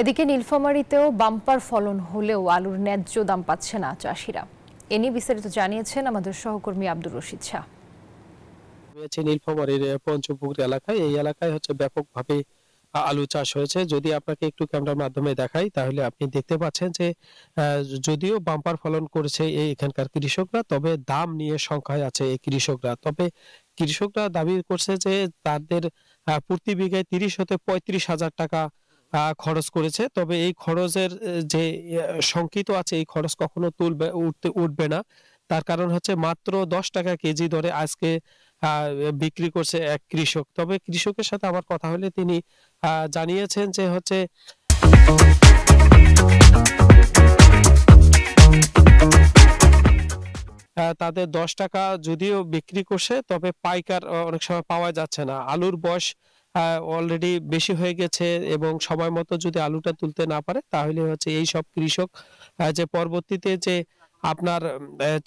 এদিকে নীলফামারীতেও বাম্পার ফলন হলেও আলুর ন্যায্য দাম পাচ্ছে না চাষিরা। এ নিয়ে বিস্তারিত জানিয়েছেন আমাদের সহকর্মী আব্দুর রশিদ শাহ। নীলফামারীর পঞ্চপুকুর এলাকায়, এই এলাকায় ব্যাপকভাবে আলু চাষ হয়েছে। যদি আপনাকে একটু ক্যামেরার মাধ্যমে দেখাই তাহলে আপনি দেখতে পাচ্ছেন যে যদিও বাম্পার ফলন করেছে এখানকার কৃষকরা, তবে দাম নিয়ে সংখ্যায় আছে এই কৃষকরা। তবে কৃষকরা দাবি করছে যে তাদের প্রতি বিঘায় ৩০ হতে ৩৫,০০০ টাকা খরচ করেছে। তবে এই খরচের যে শঙ্কিত আছে, এই খরচ কখনো উঠবে না। তার কারণ হচ্ছে মাত্র ১০ টাকা কেজি দরে আজকে বিক্রি করছে এক কৃষক। তবে কৃষকের সাথে আমার কথা হলে তিনি জানিয়েছেন যে তাদের ১০ টাকা যদিও বিক্রি করছে, তবে পাইকার অনেক সময় পাওয়া যাচ্ছে না। আলুর বয়স অলরেডি বেশি হয়ে গেছে এবং সময় মতো যদি আলুটা তুলতে না পারে তাহলে এই সব কৃষক যে পরবর্তীতে যে আপনার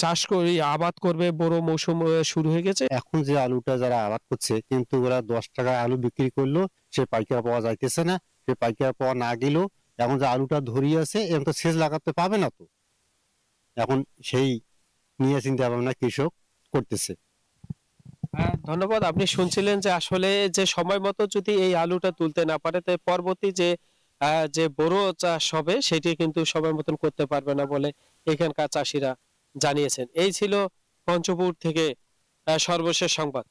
চাষ করে আবাদ করবে, বড় মৌসুম শুরু হয়ে গেছে। এখন যে আলুটা যারা আবাদ করছে, কিন্তু ওরা ১০ টাকায় আলু বিক্রি করলো, সে পাইকার পাওয়া যাইতেছে না। সে পাইকার পাওয়া না গেলেও এখন যে আলুটা ধরিয়ে আছে, এখন তো সেচ লাগাতে পাবে না। তো এখন সেই নিয়ে চিন্তা ভাবনা কৃষক করতেছে। হ্যাঁ, ধন্যবাদ। আপনি শুনছিলেন যে আসলে যে সময় মতো যদি এই আলুটা তুলতে না পারে, তাই পরবর্তী যে বড় চাষ হবে সেটি কিন্তু সময় মতন করতে পারবে না বলে এখানকার চাষিরা জানিয়েছেন। এই ছিল পঞ্চপুর থেকে সর্বশেষ সংবাদ।